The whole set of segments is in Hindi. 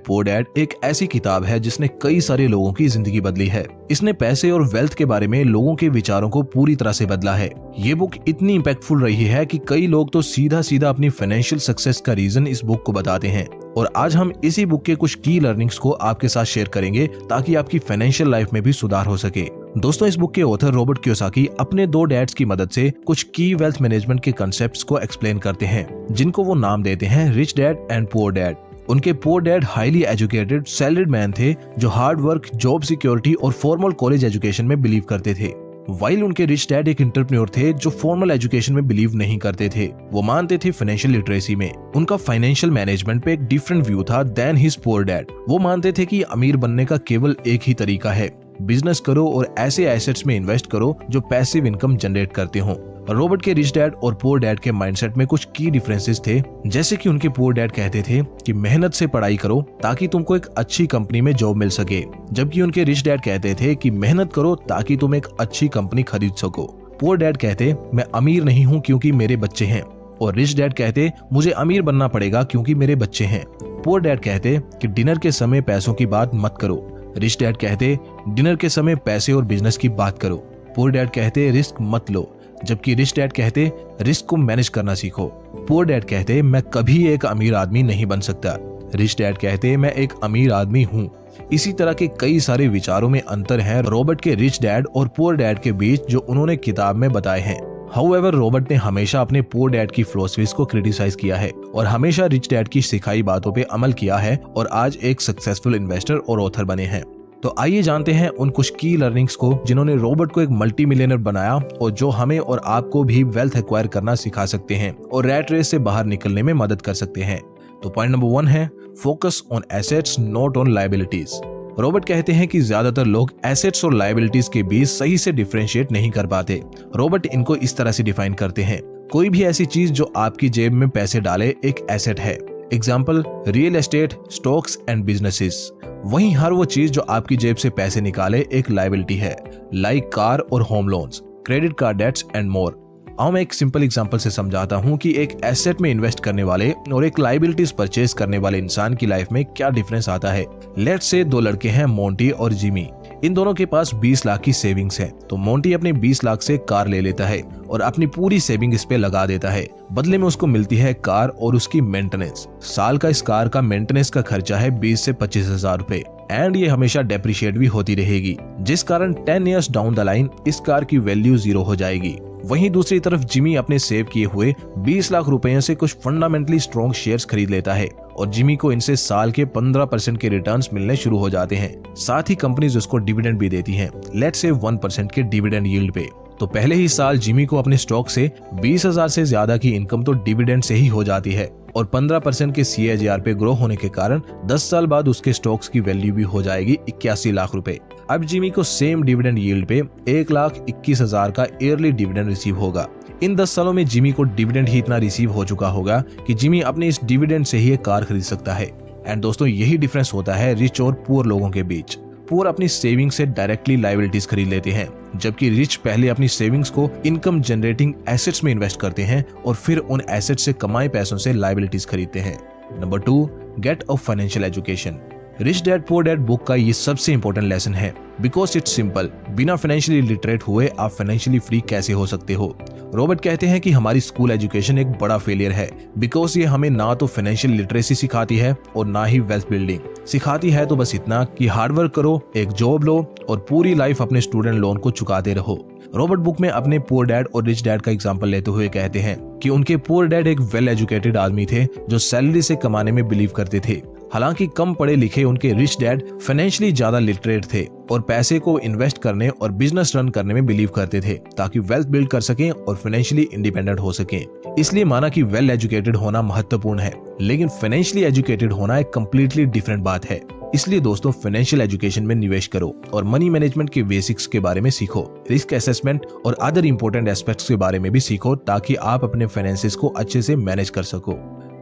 पुअर डैड एक ऐसी किताब है जिसने कई सारे लोगों की जिंदगी बदली है। इसने पैसे और वेल्थ के बारे में लोगों के विचारों को पूरी तरह से बदला है। ये बुक इतनी इम्पैक्टफुल रही है कि कई लोग तो सीधा सीधा अपनी फाइनेंशियल सक्सेस का रीजन इस बुक को बताते हैं। और आज हम इसी बुक के कुछ की लर्निंग्स को आपके साथ शेयर करेंगे ताकि आपकी फाइनेंशियल लाइफ में भी सुधार हो सके। दोस्तों, इस बुक के ऑथर रॉबर्ट कियोसाकी अपने 2 डैड्स की मदद से कुछ की वेल्थ मैनेजमेंट के कंसेप्ट्स को एक्सप्लेन करते हैं, जिनको वो नाम देते हैं rich dad and poor dad. उनके poor dad highly educated salaried man थे जो हार्ड वर्क, जॉब सिक्योरिटी और फॉर्मल कॉलेज एजुकेशन में बिलीव करते थे, वाइल उनके रिच डैड एक एंटरप्रेन्योर थे जो फॉर्मल एजुकेशन में बिलीव नहीं करते थे। वो मानते थे फाइनेंशियल लिटरेसी में। उनका फाइनेंशियल मैनेजमेंट पे एक डिफरेंट व्यू था देन हिज पुअर डैड। वो मानते थे कि अमीर बनने का केवल एक ही तरीका है, बिजनेस करो और ऐसे एसेट्स में इन्वेस्ट करो जो पैसिव इनकम जनरेट करते हो। रॉबर्ट के रिच डैड और पुअर डैड के माइंडसेट में कुछ की डिफरेंसेस थे, जैसे कि उनके पुअर डैड कहते थे कि मेहनत से पढ़ाई करो ताकि तुमको एक अच्छी कंपनी में जॉब मिल सके, जबकि उनके रिच डैड कहते थे कि मेहनत करो ताकि तुम एक अच्छी कंपनी खरीद सको। पुअर डैड कहते मैं अमीर नहीं हूँ क्योंकि मेरे बच्चे हैं, और रिच डैड कहते मुझे अमीर बनना पड़ेगा क्योंकि मेरे बच्चे हैं। पुअर डैड कहते कि डिनर के समय पैसों की बात मत करो। रिच डैड कहते डिनर के समय पैसे और बिजनेस की बात करो। पुअर डैड कहते रिस्क मत लो, जबकि रिच डैड कहते रिस्क को मैनेज करना सीखो। पुअर डैड कहते मैं कभी एक अमीर आदमी नहीं बन सकता। रिच डैड कहते मैं एक अमीर आदमी हूँ। इसी तरह के कई सारे विचारों में अंतर है रॉबर्ट के रिच डैड और पुअर डैड के बीच जो उन्होंने किताब में बताए हैं। हाउएवर, रॉबर्ट ने हमेशा अपने पुअर डैड की फिलॉसफीज को क्रिटिसाइज किया है और हमेशा रिच डैड की सिखाई बातों पे अमल किया है और आज एक सक्सेसफुल इन्वेस्टर और ऑथर बने हैं। तो आइए जानते हैं उन कुछ की लर्निंग्स को जिन्होंने रॉबर्ट को एक मल्टी मिलियनर बनाया और जो हमें और आपको भी वेल्थ एक्वायर करना सिखा सकते हैं और रैट रेस से बाहर निकलने में मदद कर सकते हैं। तो पॉइंट नंबर 1 है focus on assets not on liabilities. Robert कहते हैं कि ज्यादातर लोग एसेट्स और लायबिलिटीज के बीच सही से डिफरेंशिएट नहीं कर पाते। रॉबर्ट इनको इस तरह से डिफाइन करते हैं, कोई भी ऐसी चीज जो आपकी जेब में पैसे डाले एक एसेट है। Example, real estate, stocks and businesses. वहीं हर वो चीज जो आपकी जेब से पैसे निकाले एक लायबिलिटी है, लाइक कार और home loans, credit card debts and more. आओ मैं एक सिंपल एग्जांपल से समझाता हूँ कि एक एसेट में इन्वेस्ट करने वाले और एक लायबिलिटीज परचेज करने वाले इंसान की लाइफ में क्या डिफरेंस आता है। लेट्स से 2 लड़के हैं, मोंटी और जिमी। इन दोनों के पास 20 लाख की सेविंग्स है, तो मोंटी अपने 20 लाख से कार ले लेता है और अपनी पूरी सेविंग इस पे लगा देता है। बदले में उसको मिलती है कार और उसकी मेंटेनेंस। साल का इस कार का मेंटेनेंस का खर्चा है 20 से 25 हजार रुपए एंड ये हमेशा डेप्रिशिएट भी होती रहेगी, जिस कारण 10 इयर्स डाउन द लाइन इस कार की वैल्यू 0 हो जाएगी। वहीं दूसरी तरफ जिमी अपने सेव किए हुए 20 लाख रुपए से कुछ फंडामेंटली स्ट्रॉन्ग शेयर्स खरीद लेता है और जिमी को इनसे साल के 15% के रिटर्न्स मिलने शुरू हो जाते हैं। साथ ही कंपनीज उसको डिविडेंड भी देती हैं, लेट्स से 1% के डिविडेंड यील्ड पे। तो पहले ही साल जिमी को अपने स्टॉक से 20,000 से ज्यादा की इनकम तो डिविडेंड से ही हो जाती है और 15% के CAGR पे ग्रो होने के कारण 10 साल बाद उसके स्टॉक्स की वैल्यू भी हो जाएगी 81 लाख रुपए। अब जिमी को सेम डिविडेंड यील्ड पे 1,21,000 का ईयरली डिविडेंड रिसीव होगा। इन 10 सालों में जिमी को डिविडेंड ही इतना रिसीव हो चुका होगा कि जिमी अपने इस डिविडेंड से ही एक कार खरीद सकता है। एंड दोस्तों, यही डिफरेंस होता है रिच और पुअर लोगों के बीच। पुअर अपनी सेविंग से डायरेक्टली लायबिलिटीज खरीद लेते हैं, जबकि रिच पहले अपनी सेविंग्स को इनकम जनरेटिंग एसेट्स में इन्वेस्ट करते हैं और फिर उन एसेट्स से कमाए पैसों से लायबिलिटीज खरीदते हैं। Number 2, get a financial education. Rich dad poor dad book का ये सबसे इंपॉर्टेंट लेसन है, बिकॉज इट्स सिंपल। बिना फाइनेंशियली लिटरेट हुए आप फाइनेंशियली फ्री कैसे हो सकते हो। रॉबर्ट कहते हैं कि हमारी स्कूल एजुकेशन एक बड़ा फेलियर है, बिकॉज ये हमें ना तो फाइनेंशियल लिटरेसी सिखाती है और ना ही वेल्थ बिल्डिंग सिखाती है। तो बस इतना कि हार्डवर्क करो, एक जॉब लो और पूरी लाइफ अपने स्टूडेंट लोन को चुकाते रहो। रॉबर्ट बुक में अपने पुअर डैड और रिच डैड का एग्जांपल लेते हुए कहते हैं कि उनके पुअर डैड एक वेल एजुकेटेड आदमी थे जो सैलरी से कमाने में बिलीव करते थे। हालांकि कम पढ़े लिखे उनके रिच डैड फाइनेंशियली ज्यादा लिटरेट थे और पैसे को इन्वेस्ट करने और बिजनेस रन करने में बिलीव करते थे ताकि वेल्थ बिल्ड कर सकें और फाइनेंशियली इंडिपेंडेंट हो सकें। इसलिए माना कि वेल एजुकेटेड होना महत्वपूर्ण है, लेकिन फाइनेंशियली एजुकेटेड होना एक कम्प्लीटली डिफरेंट बात है। इसलिए दोस्तों, फाइनेंशियल एजुकेशन में निवेश करो और मनी मैनेजमेंट के बेसिक्स के बारे में सीखो, रिस्क असेसमेंट और अदर इंपॉर्टेंट एस्पेक्ट्स के बारे में भी सीखो ताकि आप अपने फाइनेंसेस को अच्छे से मैनेज कर सको।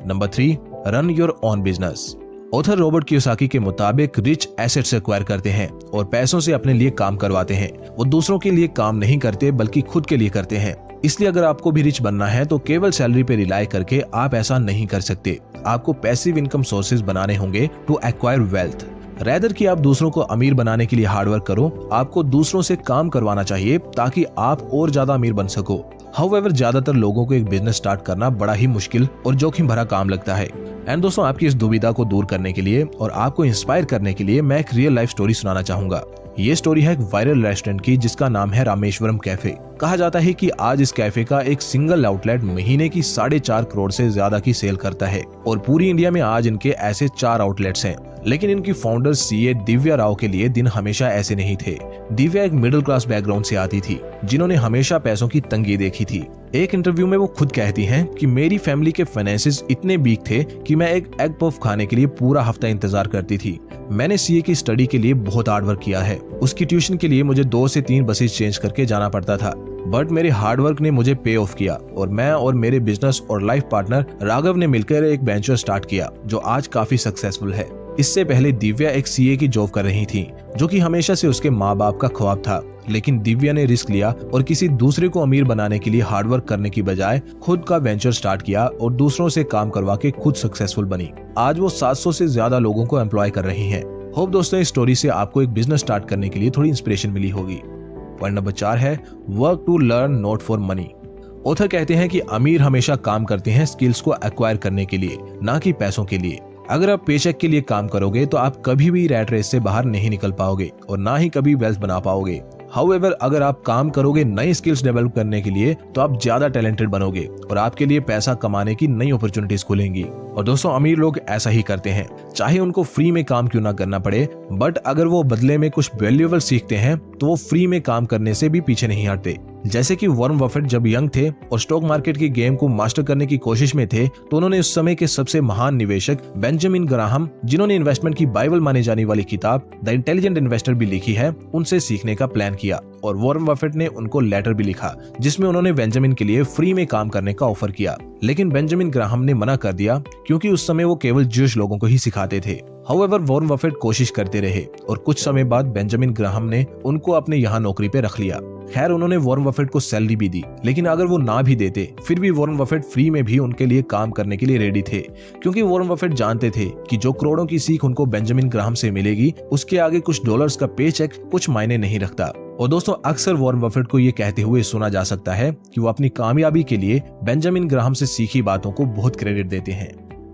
Number 3, run your own business. Author Robert Kiyosaki के मुताबिक रिच एसेट्स एक्वायर करते हैं और पैसों से अपने लिए काम करवाते हैं। वो दूसरों के लिए काम नहीं करते बल्कि खुद के लिए करते हैं। इसलिए अगर आपको भी रिच बनना है तो केवल सैलरी पे रिलाई करके आप ऐसा नहीं कर सकते। आपको पैसिव इनकम सोर्सेज बनाने होंगे टू एक्वायर वेल्थ। रैदर कि आप दूसरों को अमीर बनाने के लिए हार्डवर्क करो, आपको दूसरों से काम करवाना चाहिए ताकि आप और ज्यादा अमीर बन सको। हाउएवर ज्यादातर लोगों को एक बिजनेस स्टार्ट करना बड़ा ही मुश्किल और जोखिम भरा काम लगता है। एंड दोस्तों, आपकी इस दुविधा को दूर करने के लिए और आपको इंस्पायर करने के लिए मैं एक रियल लाइफ स्टोरी सुनाना चाहूंगा। ये स्टोरी है एक वायरल रेस्टोरेंट की जिसका नाम है रामेश्वरम कैफे। कहा जाता है कि आज इस कैफे का एक सिंगल आउटलेट महीने की 4.5 करोड़ से ज्यादा की सेल करता है और पूरी इंडिया में आज इनके ऐसे 4 आउटलेट्स हैं। लेकिन इनकी फाउंडर सीए दिव्या राव के लिए दिन हमेशा ऐसे नहीं थे। दिव्या एक मिडिल क्लास बैकग्राउंड से आती थी जिन्होंने हमेशा पैसों की तंगी देखी थी। एक इंटरव्यू में वो खुद कहती हैं कि मेरी फैमिली के फाइनेंसेस इतने वीक थे कि मैं एक एग पफ खाने के लिए पूरा हफ्ता इंतजार करती थी। मैंने सीए की स्टडी के लिए बहुत हार्डवर्क किया है। उसकी ट्यूशन के लिए मुझे 2 से 3 बसेस चेंज करके जाना पड़ता था, बट मेरे हार्डवर्क ने मुझे पे ऑफ किया और मैं और मेरे बिजनेस और लाइफ पार्टनर राघव ने मिलकर एक वेंचर स्टार्ट किया जो आज काफी सक्सेसफुल है। इससे पहले दिव्या एक सीए की जॉब कर रही थी जो कि हमेशा से उसके माँ बाप का ख्वाब था, लेकिन दिव्या ने रिस्क लिया और किसी दूसरे को अमीर बनाने के लिए हार्डवर्क करने की बजाय खुद का वेंचर स्टार्ट किया और दूसरों से काम करवा के खुद सक्सेसफुल बनी। आज वो 700 से ज्यादा लोगों को एम्प्लॉय कर रही हैं। होप दोस्तों, इस स्टोरी से आपको एक बिजनेस स्टार्ट करने के लिए थोड़ी इंस्पिरेशन मिली होगी। पॉइंट नंबर 4 है work to learn not for money. Author कहते हैं कि अमीर हमेशा काम करते हैं स्किल्स को एक्वायर करने के लिए, ना कि पैसों के लिए। अगर आप पेचेक के लिए काम करोगे तो आप कभी भी रैट रेस से बाहर नहीं निकल पाओगे और ना ही कभी वेल्थ बना पाओगे। हाउएवर, अगर आप काम करोगे नई स्किल्स डेवलप करने के लिए तो आप ज्यादा टैलेंटेड बनोगे और आपके लिए पैसा कमाने की नई अपॉर्चुनिटीज खुलेंगी। और दोस्तों, अमीर लोग ऐसा ही करते हैं, चाहे उनको फ्री में काम क्यों ना करना पड़े, बट अगर वो बदले में कुछ वैल्यूएबल सीखते हैं तो वो फ्री में काम करने से भी पीछे नहीं हटते। जैसे कि वॉरेन बफेट जब यंग थे और स्टॉक मार्केट की गेम को मास्टर करने की कोशिश में थे तो उन्होंने उस समय के सबसे महान निवेशक बेंजामिन ग्राहम, जिन्होंने इन्वेस्टमेंट की बाइबल माने जाने वाली किताब द इंटेलिजेंट इन्वेस्टर भी लिखी है, उनसे सीखने का प्लान किया और वॉरेन बफेट ने उनको लेटर भी लिखा जिसमें उन्होंने बेंजामिन के लिए फ्री में काम करने का ऑफर किया। लेकिन बेंजामिन ग्राहम ने मना कर दिया क्योंकि उस समय वो केवल ज्यूश लोगों को ही सिखाते थे। हाउएवर, वॉरेन बफेट कोशिश करते रहे और कुछ समय बाद बेंजामिन ग्राहम ने उनको अपने यहाँ नौकरी पे रख लिया। खैर, उन्होंने वॉरेन बफेट को सैलरी भी दी, लेकिन अगर वो ना भी देते फिर भी वॉरेन बफेट फ्री में भी उनके लिए काम करने के लिए रेडी थे, क्योंकि वॉरेन बफेट जानते थे कि जो करोड़ों की सीख उनको बेंजामिन ग्राहम से मिलेगी उसके आगे कुछ डॉलर्स का पे चेक कुछ मायने नहीं रखता। और दोस्तों, अक्सर वॉरेन बफेट को ये कहते हुए सुना जा सकता है कि वो अपनी कामयाबी के लिए बेंजामिन ग्राहम से सीखी बातों को बहुत क्रेडिट देते हैं।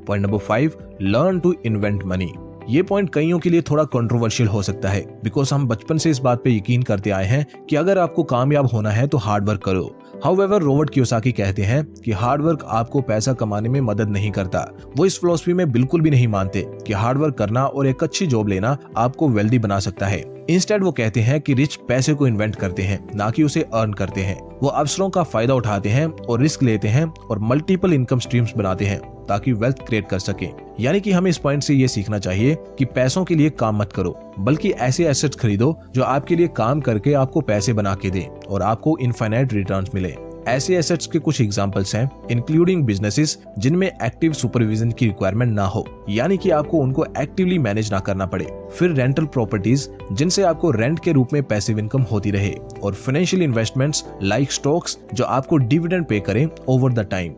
Point number 5, learn to invent money. ये पॉइंट कईयों के लिए थोड़ा कंट्रोवर्शियल हो सकता है बिकॉज हम बचपन से इस बात पे यकीन करते आए हैं कि अगर आपको कामयाब होना है तो हार्ड वर्क करो। हाउएवर, रॉबर्ट कियोसाकी कहते हैं कि हार्ड वर्क आपको पैसा कमाने में मदद नहीं करता। वो इस फिलॉसफी में बिल्कुल भी नहीं मानते कि हार्ड वर्क करना और एक अच्छी जॉब लेना आपको वेल्दी बना सकता है। इंस्टेड वो कहते हैं कि रिच पैसे को इन्वेंट करते हैं, ना कि उसे अर्न करते हैं। वो अवसरों का फायदा उठाते हैं और रिस्क लेते हैं और मल्टीपल इनकम स्ट्रीम्स बनाते हैं ताकि वेल्थ क्रिएट कर सके। यानी कि हमें इस पॉइंट से ये सीखना चाहिए कि पैसों के लिए काम मत करो, बल्कि ऐसे एसेट्स खरीदो जो आपके लिए काम करके आपको पैसे बना के दे और आपको इनफाइनाइट रिटर्न्स मिले। ऐसे एसेट्स के कुछ एग्जांपल्स हैं, इंक्लूडिंग बिजनेसेस जिनमें एक्टिव सुपरविजन की रिक्वायरमेंट ना हो, यानी कि आपको उनको एक्टिवली मैनेज ना करना पड़े। फिर रेंटल प्रॉपर्टीज जिनसे आपको रेंट के रूप में पैसिव इनकम होती रहे, और फाइनेंशियल इन्वेस्टमेंट्स लाइक स्टॉक्स जो आपको डिविडेंड पे करें over the time.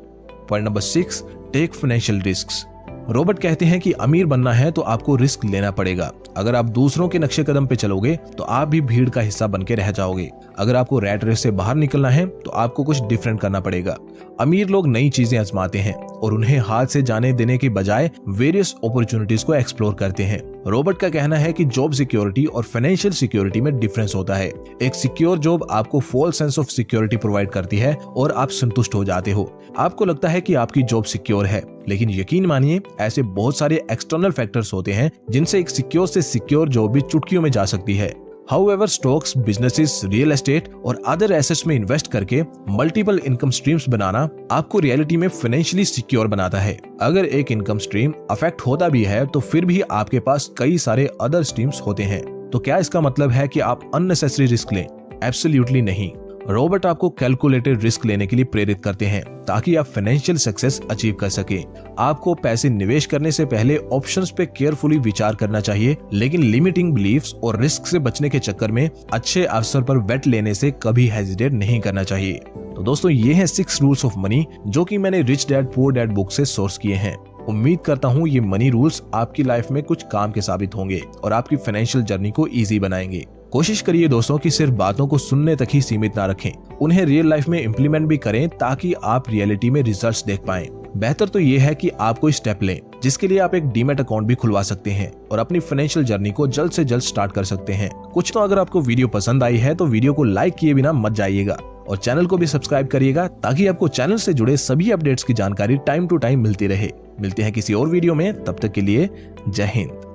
Point number 6, take financial risks. Robert कहते हैं कि अमीर बनना है तो आपको रिस्क लेना पड़ेगा। अगर आप दूसरों के नक्शे कदम पे चलोगे तो आप भी भीड़ का हिस्सा बन के रह जाओगे। अगर आपको रैट रेस से बाहर निकलना है तो आपको कुछ डिफरेंट करना पड़ेगा। अमीर लोग नई चीजें आजमाते हैं और उन्हें हाथ से जाने देने के बजाय वेरियस अपॉर्चुनिटीज को एक्सप्लोर करते हैं। रॉबर्ट का कहना है कि जॉब सिक्योरिटी और फाइनेंशियल सिक्योरिटी में डिफरेंस होता है। एक सिक्योर जॉब आपको false sense of security provide करती है और आप संतुष्ट हो जाते हो। आपको लगता है कि आपकी जॉब सिक्योर है, लेकिन यकीन मानिए ऐसे बहुत सारे एक्सटर्नल फैक्टर्स होते हैं जिनसे एक सिक्योर से सिक्योर जॉब भी चुटकियों में जा सकती है। However, stocks, businesses, real estate और अदर एसेट्स में इन्वेस्ट करके मल्टीपल इनकम स्ट्रीम्स बनाना आपको रियलिटी में फाइनेंशियली सिक्योर बनाता है। अगर एक इनकम स्ट्रीम अफेक्ट होता भी है तो फिर भी आपके पास कई सारे अदर स्ट्रीम्स होते हैं। तो क्या इसका मतलब है कि आप अननेसेसरी रिस्क लें? एब्सोल्युटली नहीं। रॉबर्ट आपको कैलकुलेटेड रिस्क लेने के लिए प्रेरित करते हैं ताकि आप फाइनेंशियल सक्सेस अचीव कर सके। आपको पैसे निवेश करने से पहले ऑप्शंस पे केयरफुली विचार करना चाहिए, लेकिन लिमिटिंग बिलीफ्स और रिस्क से बचने के चक्कर में अच्छे अवसर पर बेट लेने से कभी हेजिटेट नहीं करना चाहिए। तो दोस्तों, ये हैं 6 रूल्स ऑफ मनी जो कि मैंने rich dad poor dad book से सोर्स किए हैं। उम्मीद करता हूँ ये मनी रूल्स आपकी लाइफ में कुछ काम के साबित होंगे और आपकी फाइनेंशियल जर्नी को इजी बनाएंगे। कोशिश करिए दोस्तों कि सिर्फ बातों को सुनने तक ही सीमित ना रखें, उन्हें रियल लाइफ में इम्प्लीमेंट भी करें ताकि आप रियलिटी में रिजल्ट्स देख पाएं। बेहतर तो ये है कि आप कोई स्टेप लें जिसके लिए आप एक डीमैट अकाउंट भी खुलवा सकते हैं और अपनी फाइनेंशियल जर्नी को जल्द से जल्द स्टार्ट कर सकते हैं। कुछ तो अगर आपको वीडियो पसंद आई है तो वीडियो को लाइक किए बिना मत जाइएगा और चैनल को भी सब्सक्राइब करिएगा ताकि आपको चैनल से जुड़े सभी अपडेट्स की जानकारी टाइम टू टाइम मिलती रहे। मिलते हैं किसी और वीडियो में, तब तक के लिए जय हिंद।